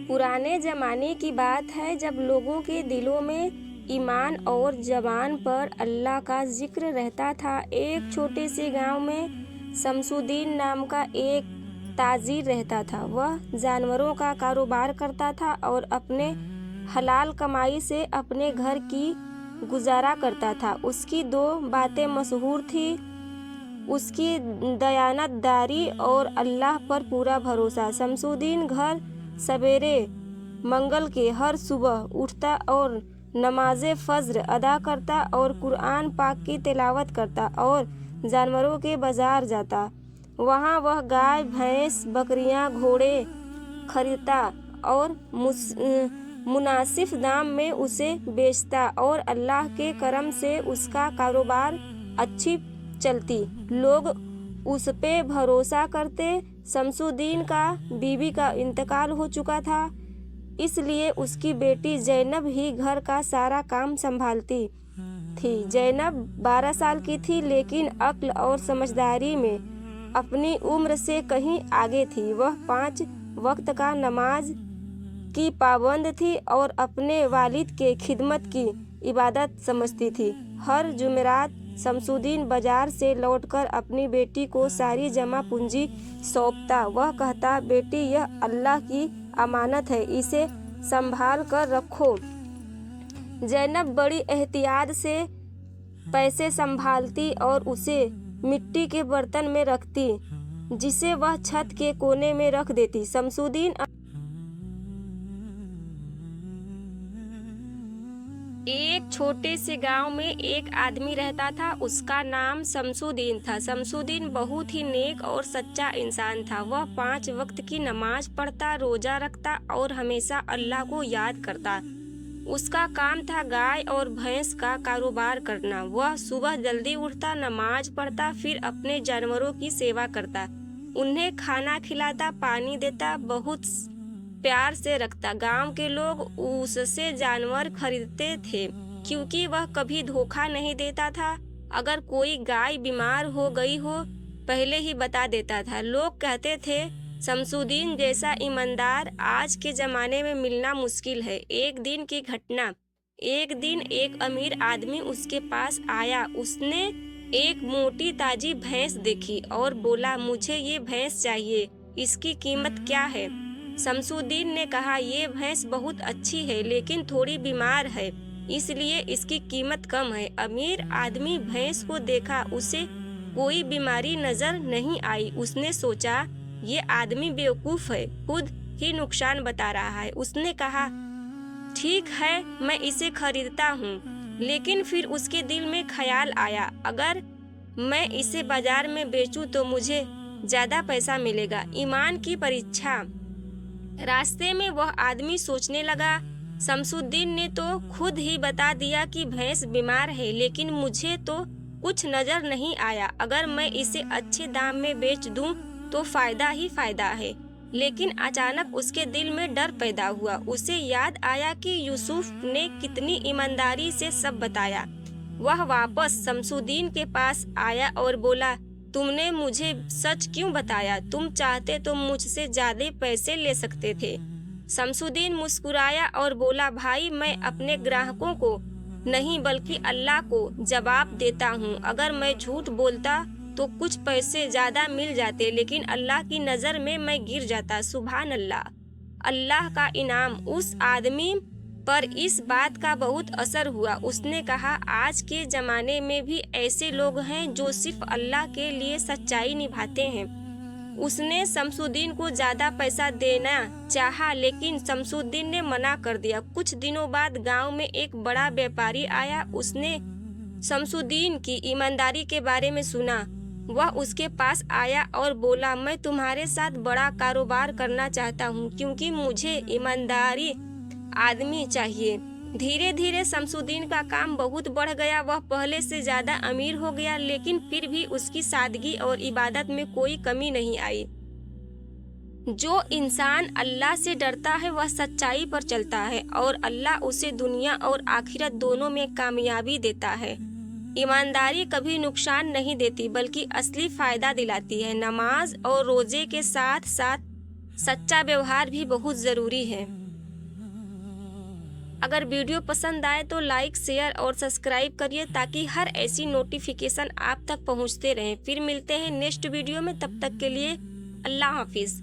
पुराने ज़माने की बात है जब लोगों के दिलों में ईमान और ज़बान पर अल्लाह का जिक्र रहता था। एक छोटे से गांव में शमसुद्दीन नाम का एक ताजिर रहता था। वह जानवरों का कारोबार करता था और अपने हलाल कमाई से अपने घर की गुजारा करता था। उसकी दो बातें मशहूर थी, उसकी दयानतदारी और अल्लाह पर पूरा भरोसा। शमसुद्दीन घर सवेरे मंगल के हर सुबह उठता और नमाज फज्र अदा करता और कुरान पाक की तिलावत करता और जानवरों के बाजार जाता। वहाँ वह गाय, भैंस, बकरियाँ, घोड़े खरीदता और मुनासिब दाम में उसे बेचता और अल्लाह के करम से उसका कारोबार अच्छी चलती। लोग उस पे भरोसा करते। शमसुद्दीन का बीवी का इंतकाल हो चुका था, इसलिए उसकी बेटी जैनब ही घर का सारा काम संभालती थी। जैनब 12 साल की थी, लेकिन अक्ल और समझदारी में अपनी उम्र से कहीं आगे थी। वह 5 वक्त का नमाज की पाबंद थी और अपने वालिद के खिदमत की इबादत समझती थी। हर जुमेरात शमसुद्दीन बाजार से लौटकर अपनी बेटी को सारी जमा पूंजी सौंपता। वह कहता, बेटी, यह अल्लाह की अमानत है, इसे संभाल कर रखो। जैनब बड़ी एहतियात से पैसे संभालती और उसे मिट्टी के बर्तन में रखती, जिसे वह छत के कोने में रख देती। शमसुद्दीन एक छोटे से गांव में एक आदमी रहता था। उसका नाम शमसुद्दीन था। शमसुद्दीन बहुत ही नेक और सच्चा इंसान था। वह 5 वक्त की नमाज पढ़ता, रोजा रखता और हमेशा अल्लाह को याद करता। उसका काम था गाय और भैंस का कारोबार करना। वह सुबह जल्दी उठता, नमाज पढ़ता, फिर अपने जानवरों की सेवा करता, उन्हें खाना खिलाता, पानी देता, बहुत प्यार से रखता। गांव के लोग उससे जानवर खरीदते थे, क्योंकि वह कभी धोखा नहीं देता था। अगर कोई गाय बीमार हो गई हो, पहले ही बता देता था। लोग कहते थे, शमसुद्दीन जैसा ईमानदार आज के ज़माने में मिलना मुश्किल है। एक दिन की घटना, एक दिन एक अमीर आदमी उसके पास आया। उसने एक मोटी ताजी भैंस देखी और बोला, मुझे ये भैंस चाहिए, इसकी कीमत क्या है? शमसुद्दीन ने कहा, ये भैंस बहुत अच्छी है, लेकिन थोड़ी बीमार है, इसलिए इसकी कीमत कम है। अमीर आदमी भैंस को देखा, उसे कोई बीमारी नजर नहीं आई। उसने सोचा, ये आदमी बेवकूफ़ है, खुद ही नुकसान बता रहा है। उसने कहा, ठीक है, मैं इसे खरीदता हूँ। लेकिन फिर उसके दिल में ख्याल आया, अगर मैं इसे बाजार में बेचूं तो मुझे ज़्यादा पैसा मिलेगा। ईमान की परीक्षा। रास्ते में वह आदमी सोचने लगा, शमसुद्दीन ने तो खुद ही बता दिया कि भैंस बीमार है, लेकिन मुझे तो कुछ नज़र नहीं आया। अगर मैं इसे अच्छे दाम में बेच दूं तो फ़ायदा ही फ़ायदा है। लेकिन अचानक उसके दिल में डर पैदा हुआ। उसे याद आया कि यूसुफ ने कितनी ईमानदारी से सब बताया। वह वापस शमसुद्दीन के पास आया और बोला, तुमने मुझे सच क्यों बताया? तुम चाहते तो मुझसे ज़्यादा पैसे ले सकते थे। शमसुद्दीन मुस्कुराया और बोला, भाई, मैं अपने ग्राहकों को नहीं बल्कि अल्लाह को जवाब देता हूँ। अगर मैं झूठ बोलता तो कुछ पैसे ज़्यादा मिल जाते, लेकिन अल्लाह की नज़र में मैं गिर जाता। सुभान अल्लाह, अल्लाह का इनाम। उस आदमी पर इस बात का बहुत असर हुआ। उसने कहा, आज के ज़माने में भी ऐसे लोग हैं जो सिर्फ अल्लाह के लिए सच्चाई निभाते हैं। उसने शमसुद्दीन को ज़्यादा पैसा देना चाहा, लेकिन शमसुद्दीन ने मना कर दिया। कुछ दिनों बाद गांव में एक बड़ा व्यापारी आया। उसने शमसुद्दीन की ईमानदारी के बारे में सुना। वह उसके पास आया और बोला, मैं तुम्हारे साथ बड़ा कारोबार करना चाहता हूँ, क्योंकि मुझे ईमानदारी आदमी चाहिए। धीरे धीरे शमसुद्दीन का काम बहुत बढ़ गया। वह पहले से ज़्यादा अमीर हो गया, लेकिन फिर भी उसकी सादगी और इबादत में कोई कमी नहीं आई। जो इंसान अल्लाह से डरता है वह सच्चाई पर चलता है और अल्लाह उसे दुनिया और आखिरत दोनों में कामयाबी देता है। ईमानदारी कभी नुकसान नहीं देती, बल्कि असली फ़ायदा दिलाती है। नमाज और रोज़े के साथ साथ सच्चा व्यवहार भी बहुत ज़रूरी है। अगर वीडियो पसंद आए तो लाइक, शेयर और सब्सक्राइब करिए ताकि हर ऐसी नोटिफिकेशन आप तक पहुंचते रहें। फिर मिलते हैं नेक्स्ट वीडियो में, तब तक के लिए अल्लाह हाफिज़।